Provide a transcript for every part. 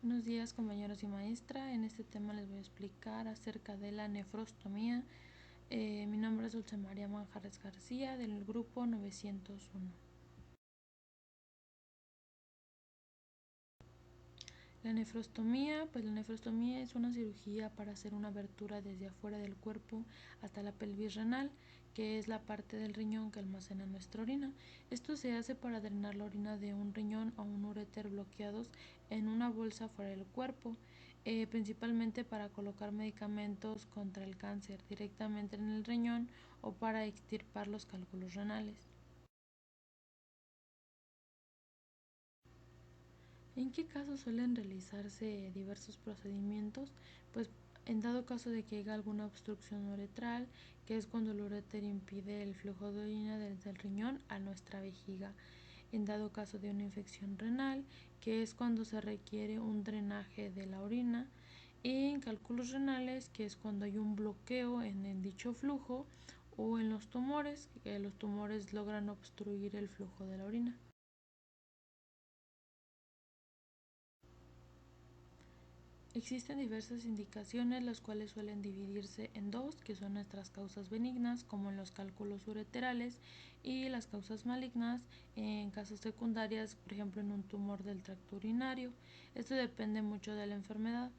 Buenos días compañeros y maestra, en este tema les voy a explicar acerca de la nefrostomía. Mi nombre es Dulce María Manjarres García del grupo 901. La nefrostomía es una cirugía para hacer una abertura desde afuera del cuerpo hasta la pelvis renal, que es la parte del riñón que almacena nuestra orina. Esto se hace para drenar la orina de un riñón o un uréter bloqueados en una bolsa fuera del cuerpo, principalmente para colocar medicamentos contra el cáncer directamente en el riñón o para extirpar los cálculos renales. ¿En qué casos suelen realizarse diversos procedimientos? Pues en dado caso de que haya alguna obstrucción uretral, que es cuando el uréter impide el flujo de orina desde el riñón a nuestra vejiga. En dado caso de una infección renal, que es cuando se requiere un drenaje de la orina. Y en cálculos renales, que es cuando hay un bloqueo en dicho flujo, o en los tumores, que los tumores logran obstruir el flujo de la orina. Existen diversas indicaciones, las cuales suelen dividirse en dos, que son nuestras causas benignas, como en los cálculos ureterales, y las causas malignas en casos secundarias, por ejemplo en un tumor del tracto urinario. Esto depende mucho de la enfermedad.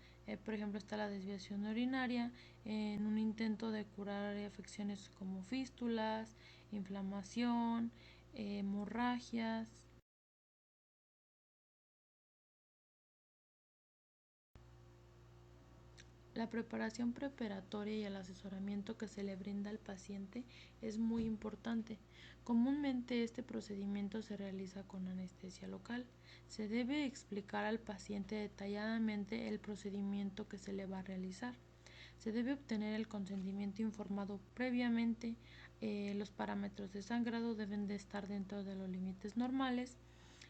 Por ejemplo, está la desviación urinaria en un intento de curar afecciones como fístulas, inflamación, hemorragias. La preparación preparatoria y el asesoramiento que se le brinda al paciente es muy importante. Comúnmente este procedimiento se realiza con anestesia local. Se debe explicar al paciente detalladamente el procedimiento que se le va a realizar. Se debe obtener el consentimiento informado previamente. Los parámetros de sangrado deben de estar dentro de los límites normales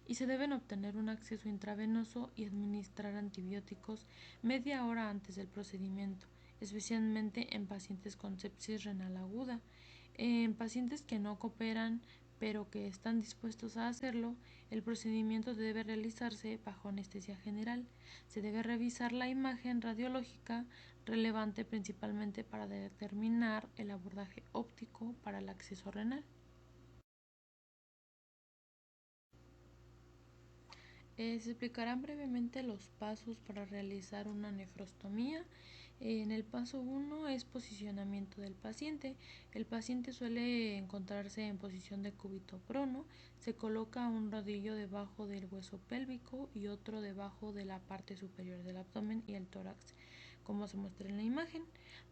y se deben obtener un acceso intravenoso y administrar antibióticos media hora antes del procedimiento, especialmente en pacientes con sepsis renal aguda. En pacientes que no cooperan pero que están dispuestos a hacerlo, el procedimiento debe realizarse bajo anestesia general. Se debe revisar la imagen radiológica relevante principalmente para determinar el abordaje óptico para el acceso renal. Se explicarán brevemente los pasos para realizar una nefrostomía. En el paso 1 es posicionamiento del paciente. El paciente suele encontrarse en posición de cúbito prono. Se coloca un rodillo debajo del hueso pélvico y otro debajo de la parte superior del abdomen y el tórax, como se muestra en la imagen,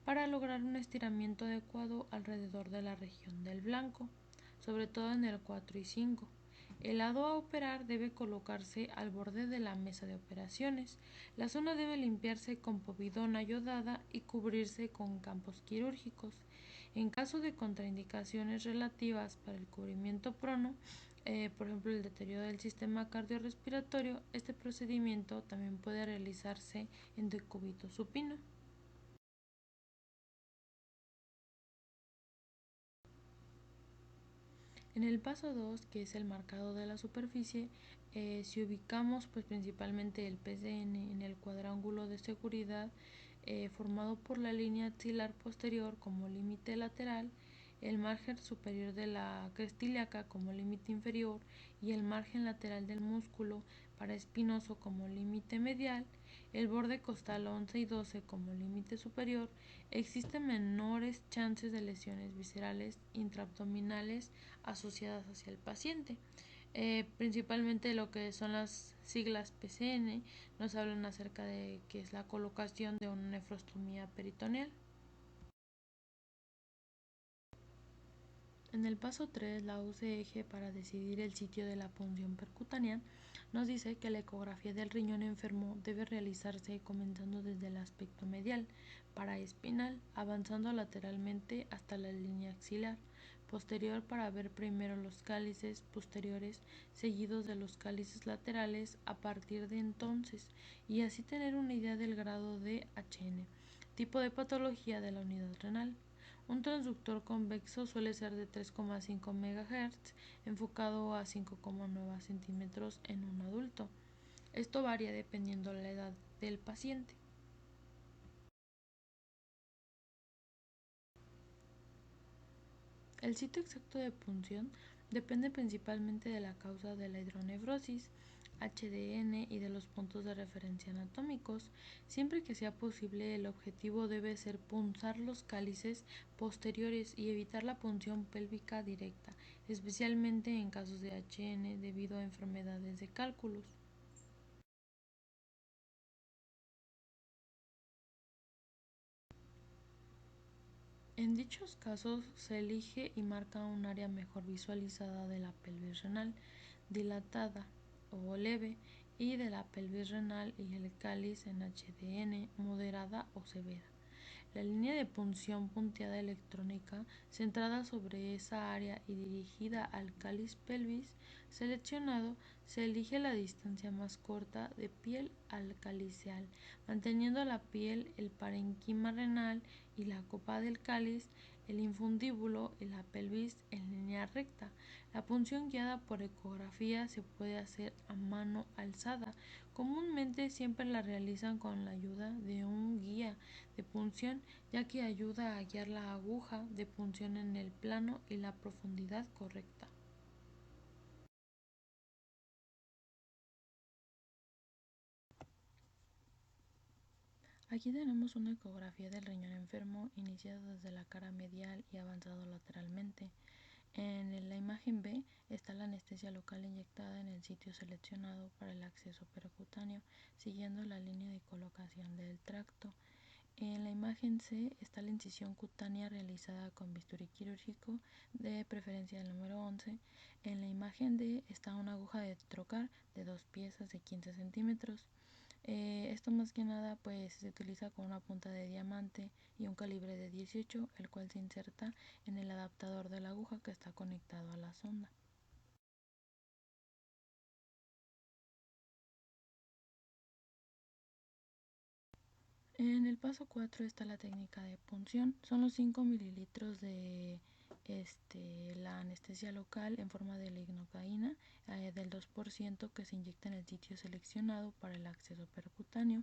para lograr un estiramiento adecuado alrededor de la región del blanco, sobre todo en el 4 y 5. El lado a operar debe colocarse al borde de la mesa de operaciones. La zona debe limpiarse con povidona yodada y cubrirse con campos quirúrgicos. En caso de contraindicaciones relativas para el cubrimiento prono, por ejemplo el deterioro del sistema cardiorrespiratorio, este procedimiento también puede realizarse en decúbito supino. En el paso 2, que es el marcado de la superficie, si ubicamos pues principalmente el PCN en el cuadrángulo de seguridad formado por la línea axilar posterior como límite lateral, el margen superior de la cresta ilíaca como límite inferior y el margen lateral del músculo paraespinoso como límite medial, el borde costal 11 y 12 como límite superior, existen menores chances de lesiones viscerales intraabdominales asociadas hacia el paciente. Principalmente lo que son las siglas PCN nos hablan acerca de que es la colocación de una nefrostomía peritoneal. En el paso 3, la UCG para decidir el sitio de la punción percutánea nos dice que la ecografía del riñón enfermo debe realizarse comenzando desde el aspecto medial, paraespinal, avanzando lateralmente hasta la línea axilar, posterior para ver primero los cálices posteriores seguidos de los cálices laterales a partir de entonces y así tener una idea del grado de HN, tipo de patología de la unidad renal. Un transductor convexo suele ser de 3,5 MHz enfocado a 5,9 centímetros en un adulto. Esto varía dependiendo de la edad del paciente. El sitio exacto de punción depende principalmente de la causa de la hidronefrosis, HDN y de los puntos de referencia anatómicos. Siempre que sea posible, el objetivo debe ser punzar los cálices posteriores y evitar la punción pélvica directa, especialmente en casos de HN debido a enfermedades de cálculos. En dichos casos se elige y marca un área mejor visualizada de la pelvis renal, dilatada o leve, y de la pelvis renal y el cáliz en HDN, moderada o severa. La línea de punción punteada electrónica, centrada sobre esa área y dirigida al cáliz pelvis seleccionado, se elige la distancia más corta de piel al caliceal, manteniendo la piel, el parenquima renal y la copa del cáliz, el infundíbulo y la pelvis en línea recta. La punción guiada por ecografía se puede hacer a mano alzada. Comúnmente siempre la realizan con la ayuda de un guía de punción, ya que ayuda a guiar la aguja de punción en el plano y la profundidad correcta. Aquí tenemos una ecografía del riñón enfermo iniciado desde la cara medial y avanzado lateralmente. En la imagen B está la anestesia local inyectada en el sitio seleccionado para el acceso percutáneo, siguiendo la línea de colocación del tracto. En la imagen C está la incisión cutánea realizada con bisturí quirúrgico, de preferencia el número 11. En la imagen D está una aguja de trocar de 2 piezas de 15 centímetros. Esto más que nada pues se utiliza con una punta de diamante y un calibre de 18, el cual se inserta en el adaptador de la aguja que está conectado a la sonda. En el paso 4 está la técnica de punción. Son los 5 mililitros de la anestesia local en forma de lignocaína del 2% que se inyecta en el sitio seleccionado para el acceso percutáneo.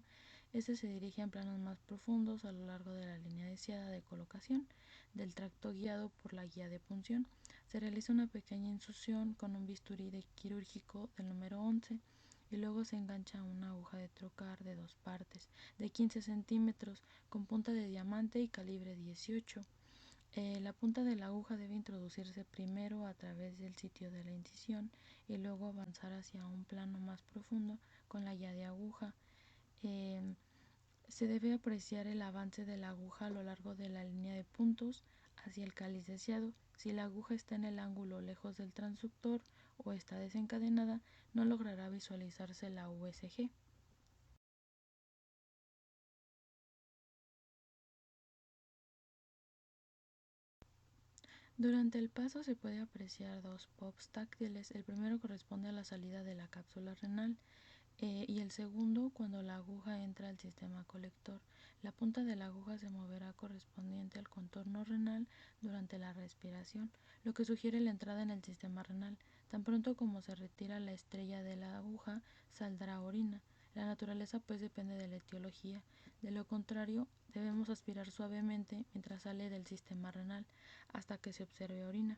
Este se dirige en planos más profundos a lo largo de la línea deseada de colocación del tracto guiado por la guía de punción. Se realiza una pequeña insusión con un bisturí de quirúrgico del número 11 y luego se engancha una aguja de trocar de 2 partes de 15 centímetros con punta de diamante y calibre 18. La punta de la aguja debe introducirse primero a través del sitio de la incisión y luego avanzar hacia un plano más profundo con la guía de aguja. Eh, Se debe apreciar el avance de la aguja a lo largo de la línea de puntos hacia el cáliz deseado. Si la aguja está en el ángulo lejos del transductor o está desencadenada, no logrará visualizarse la USG. Durante el paso se puede apreciar dos pops táctiles. El primero corresponde a la salida de la cápsula renal y el segundo cuando la aguja entra al sistema colector. La punta de la aguja se moverá correspondiente al contorno renal durante la respiración, lo que sugiere la entrada en el sistema renal. Tan pronto como se retira la estrella de la aguja, saldrá orina. La naturaleza pues depende de la etiología. De lo contrario, debemos aspirar suavemente mientras sale del sistema renal hasta que se observe orina.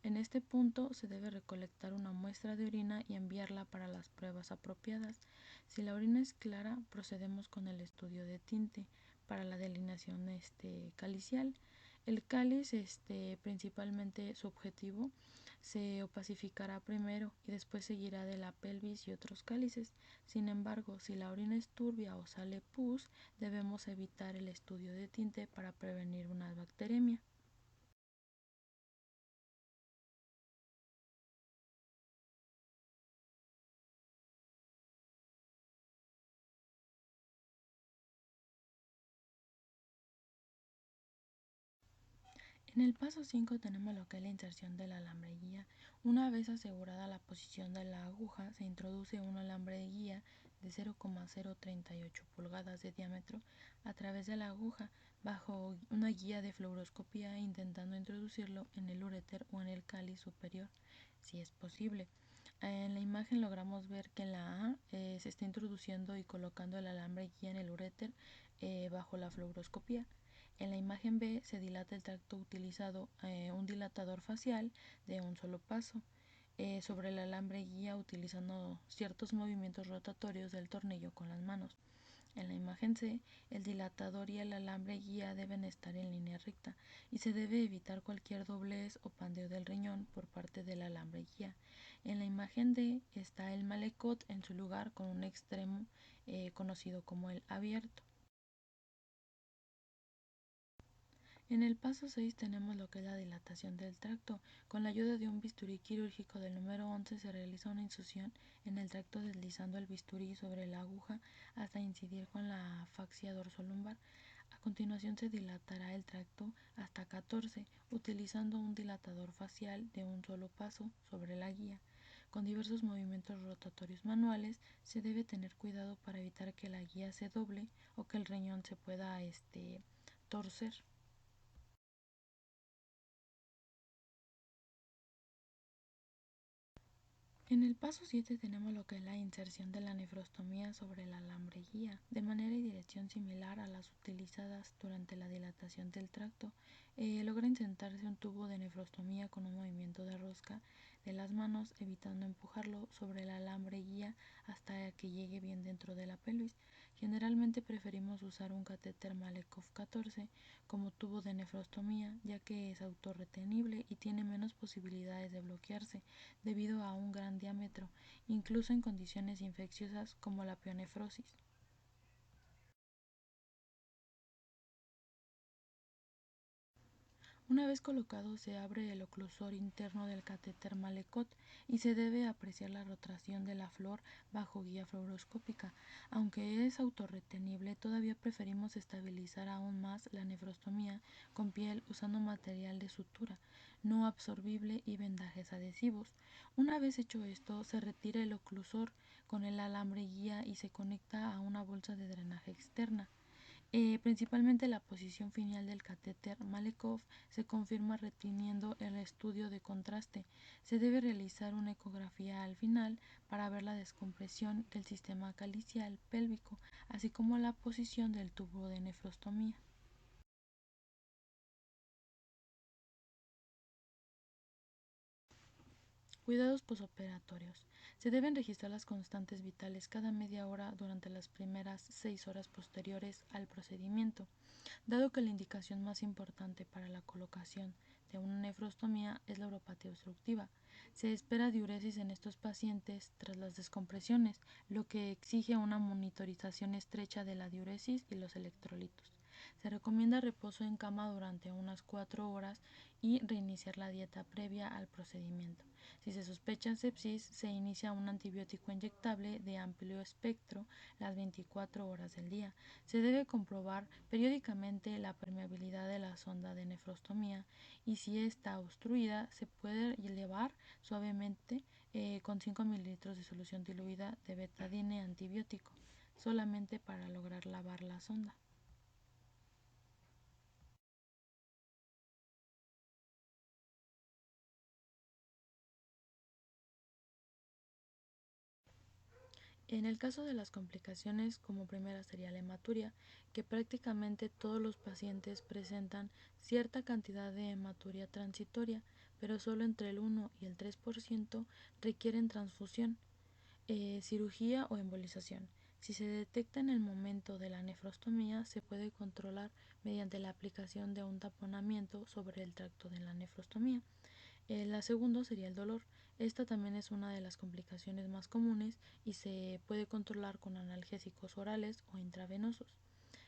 En este punto se debe recolectar una muestra de orina y enviarla para las pruebas apropiadas. Si la orina es clara, procedemos con el estudio de tinte para la delineación calicial. El cáliz, principalmente su objetivo, se opacificará primero y después seguirá de la pelvis y otros cálices. Sin embargo, si la orina es turbia o sale pus, debemos evitar el estudio de tinte para prevenir una bacteremia. En el paso 5 tenemos lo que es la inserción del alambre de guía. Una vez asegurada la posición de la aguja, se introduce un alambre de guía de 0,038 pulgadas de diámetro a través de la aguja bajo una guía de fluoroscopía, intentando introducirlo en el uréter o en el cáliz superior si es posible. En la imagen logramos ver que la A se se está introduciendo y colocando el alambre guía en el uréter bajo la fluoroscopía. En la imagen B se dilata el tracto utilizado un dilatador facial de un solo paso sobre el alambre guía utilizando ciertos movimientos rotatorios del tornillo con las manos. En la imagen C, el dilatador y el alambre guía deben estar en línea recta y se debe evitar cualquier doblez o pandeo del riñón por parte del alambre guía. En la imagen D está el malecot en su lugar con un extremo conocido como el abierto. En el paso 6 tenemos lo que es la dilatación del tracto. Con la ayuda de un bisturí quirúrgico del número 11 se realiza una incisión en el tracto deslizando el bisturí sobre la aguja hasta incidir con la fascia dorsolumbar. A continuación se dilatará el tracto hasta 14 utilizando un dilatador facial de un solo paso sobre la guía. Con diversos movimientos rotatorios manuales se debe tener cuidado para evitar que la guía se doble o que el riñón se pueda torcer. En el paso 7 tenemos lo que es la inserción de la nefrostomía sobre el alambre guía, de manera y dirección similar a las utilizadas durante la dilatación del tracto. Logra insertarse un tubo de nefrostomía con un movimiento de rosca de las manos, evitando empujarlo sobre el alambre guía hasta que llegue bien dentro de la pelvis. Generalmente preferimos usar un catéter Malekov 14 como tubo de nefrostomía, ya que es autorretenible y tiene menos posibilidades de bloquearse debido a un gran diámetro, incluso en condiciones infecciosas como la pionefrosis. Una vez colocado se abre el oclusor interno del catéter Malecot y se debe apreciar la rotación de la flor bajo guía fluoroscópica. Aunque es autorretenible, todavía preferimos estabilizar aún más la nefrostomía con piel usando material de sutura no absorbible y vendajes adhesivos. Una vez hecho esto, se retira el oclusor con el alambre guía y se conecta a una bolsa de drenaje externa. Principalmente la posición final del catéter Malekov se confirma reteniendo el estudio de contraste. Se debe realizar una ecografía al final para ver la descompresión del sistema calicial pélvico, así como la posición del tubo de nefrostomía. Cuidados posoperatorios. Se deben registrar las constantes vitales cada media hora durante las primeras 6 horas posteriores al procedimiento. Dado que la indicación más importante para la colocación de una nefrostomía es la uropatía obstructiva, se espera diuresis en estos pacientes tras las descompresiones, lo que exige una monitorización estrecha de la diuresis y los electrolitos. Se recomienda reposo en cama durante unas 4 horas y reiniciar la dieta previa al procedimiento. Si se sospecha sepsis, se inicia un antibiótico inyectable de amplio espectro las 24 horas del día. Se debe comprobar periódicamente la permeabilidad de la sonda de nefrostomía y si está obstruida se puede elevar suavemente con 5 mililitros de solución diluida de betadine antibiótico, solamente para lograr lavar la sonda. En el caso de las complicaciones, como primera sería la hematuria, que prácticamente todos los pacientes presentan cierta cantidad de hematuria transitoria, pero solo entre el 1 y el 3% requieren transfusión, cirugía o embolización. Si se detecta en el momento de la nefrostomía, se puede controlar mediante la aplicación de un taponamiento sobre el tracto de la nefrostomía. La segunda sería el dolor. Esta también es una de las complicaciones más comunes y se puede controlar con analgésicos orales o intravenosos.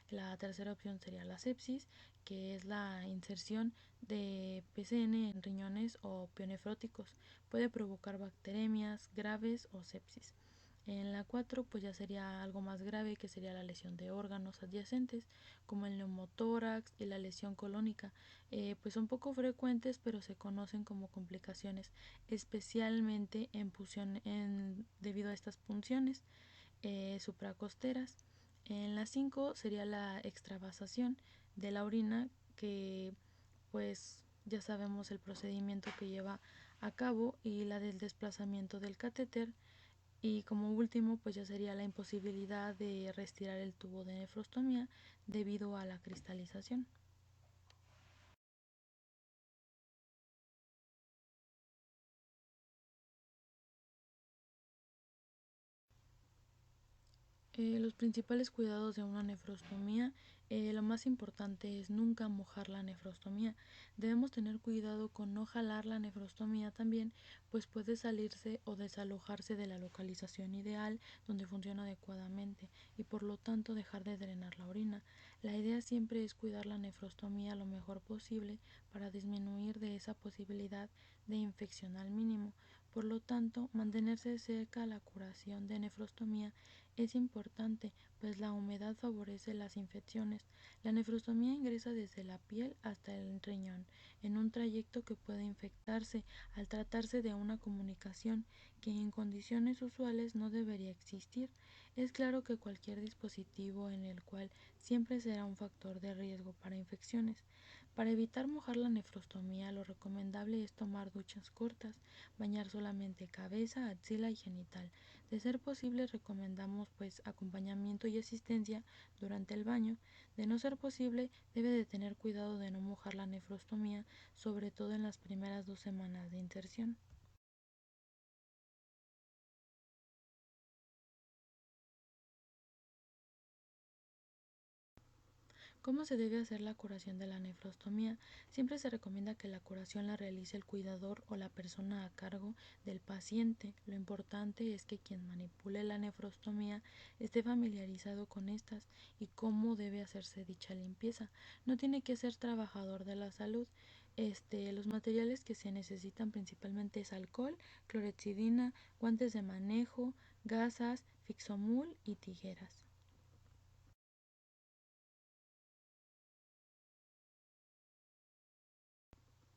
La tercera opción sería la sepsis, que es la inserción de PCN en riñones o pionefróticos. Puede provocar bacteremias graves o sepsis. En la 4 pues ya sería algo más grave, que sería la lesión de órganos adyacentes como el neumotórax y la lesión colónica. Pues son poco frecuentes, pero se conocen como complicaciones, especialmente debido a estas punciones supracosteras. En la 5 sería la extravasación de la orina, que pues ya sabemos el procedimiento que lleva a cabo, y la del desplazamiento del catéter Y como último, pues ya sería la imposibilidad de retirar el tubo de nefrostomía debido a la cristalización. Los principales cuidados de una nefrostomía, lo más importante es nunca mojar la nefrostomía. Debemos tener cuidado con no jalar la nefrostomía también, pues puede salirse o desalojarse de la localización ideal donde funciona adecuadamente y por lo tanto dejar de drenar la orina. La idea siempre es cuidar la nefrostomía lo mejor posible para disminuir de esa posibilidad de infección al mínimo. Por lo tanto, mantenerse cerca a la curación de nefrostomía es importante, pues la humedad favorece las infecciones. La nefrostomía ingresa desde la piel hasta el riñón, en un trayecto que puede infectarse al tratarse de una comunicación que en condiciones usuales no debería existir. Es claro que cualquier dispositivo en el cual siempre será un factor de riesgo para infecciones. Para evitar mojar la nefrostomía, lo recomendable es tomar duchas cortas, bañar solamente cabeza, axila y genital. De ser posible, recomendamos pues acompañamiento y asistencia durante el baño. De no ser posible, debe de tener cuidado de no mojar la nefrostomía, sobre todo en las primeras 2 semanas de inserción. ¿Cómo se debe hacer la curación de la nefrostomía? Siempre se recomienda que la curación la realice el cuidador o la persona a cargo del paciente. Lo importante es que quien manipule la nefrostomía esté familiarizado con estas y cómo debe hacerse dicha limpieza. No tiene que ser trabajador de la salud. Los materiales que se necesitan principalmente es alcohol, clorexidina, guantes de manejo, gasas, fixomul y tijeras.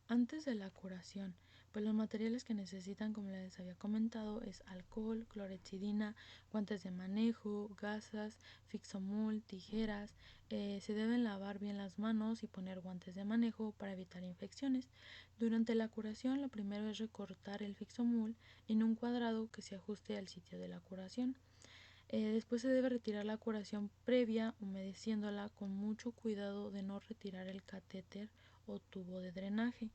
Antes de la curación, pues los materiales que necesitan, como les había comentado, es alcohol, clorexidina, guantes de manejo, gasas, fixomul, tijeras. Se deben lavar bien las manos y poner guantes de manejo para evitar infecciones. Durante la curación, lo primero es recortar el fixomul en un cuadrado que se ajuste al sitio de la curación. Después se debe retirar la curación previa, humedeciéndola con mucho cuidado de no retirar el catéter o tubo de drenaje.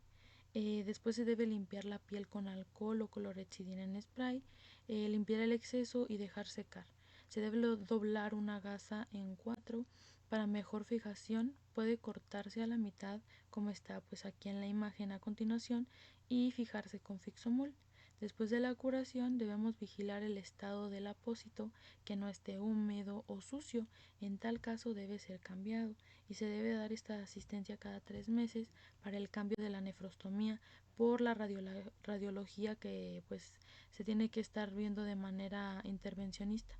Después se debe limpiar la piel con alcohol o clorexidina en spray, limpiar el exceso y dejar secar. Se debe doblar una gasa en cuatro para mejor fijación. Puede cortarse a la mitad, como está pues aquí en la imagen a continuación, y fijarse con fixomul. Después de la curación debemos vigilar el estado del apósito, que no esté húmedo o sucio. En tal caso debe ser cambiado y se debe dar esta asistencia cada 3 meses para el cambio de la nefrostomía por la radiología que pues se tiene que estar viendo de manera intervencionista.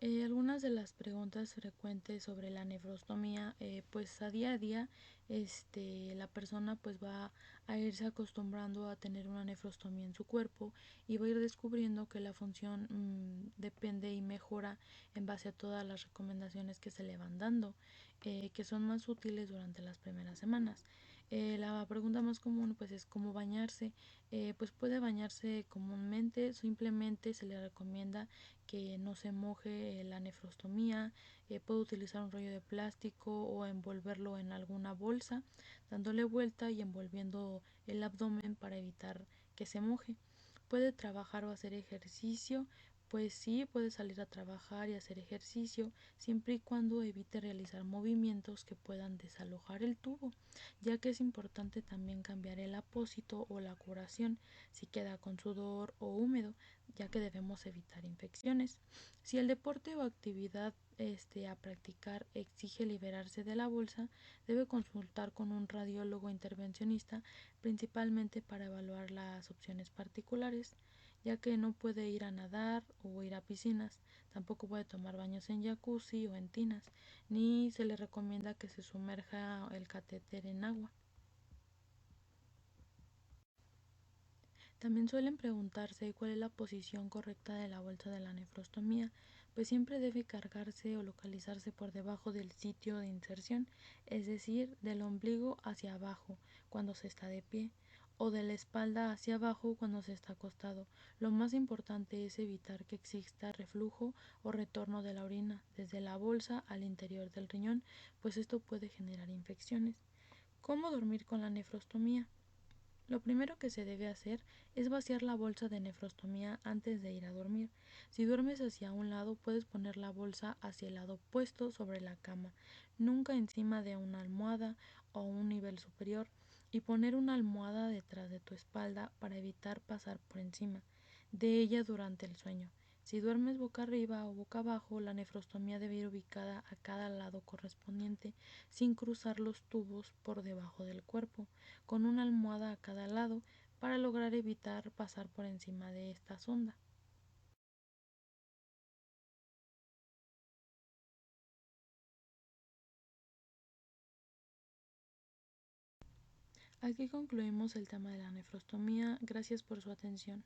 Algunas de las preguntas frecuentes sobre la nefrostomía, pues a día la persona pues va a irse acostumbrando a tener una nefrostomía en su cuerpo y va a ir descubriendo que la función depende y mejora en base a todas las recomendaciones que se le van dando, que son más útiles durante las primeras semanas. La pregunta más común pues es cómo bañarse. Pues puede bañarse comúnmente, simplemente se le recomienda que no se moje la nefrostomía. Puede utilizar un rollo de plástico o envolverlo en alguna bolsa, dándole vuelta y envolviendo el abdomen para evitar que se moje. Puede trabajar o hacer ejercicio, pues sí, puede salir a trabajar y hacer ejercicio, siempre y cuando evite realizar movimientos que puedan desalojar el tubo, ya que es importante también cambiar el apósito o la curación si queda con sudor o húmedo, ya que debemos evitar infecciones. Si el deporte o actividad a practicar exige liberarse de la bolsa, debe consultar con un radiólogo intervencionista, principalmente para evaluar las opciones particulares, ya que no puede ir a nadar o ir a piscinas, tampoco puede tomar baños en jacuzzi o en tinas, ni se le recomienda que se sumerja el catéter en agua. También suelen preguntarse cuál es la posición correcta de la bolsa de la nefrostomía, pues siempre debe cargarse o localizarse por debajo del sitio de inserción, es decir, del ombligo hacia abajo cuando se está de pie, o de la espalda hacia abajo cuando se está acostado. Lo más importante es evitar que exista reflujo o retorno de la orina desde la bolsa al interior del riñón, pues esto puede generar infecciones. ¿Cómo dormir con la nefrostomía? Lo primero que se debe hacer es vaciar la bolsa de nefrostomía antes de ir a dormir. Si duermes hacia un lado, puedes poner la bolsa hacia el lado opuesto sobre la cama, nunca encima de una almohada o un nivel superior, y poner una almohada detrás de tu espalda para evitar pasar por encima de ella durante el sueño. Si duermes boca arriba o boca abajo, la nefrostomía debe ir ubicada a cada lado correspondiente, sin cruzar los tubos por debajo del cuerpo, con una almohada a cada lado para lograr evitar pasar por encima de esta sonda. Aquí concluimos el tema de la nefrostomía. Gracias por su atención.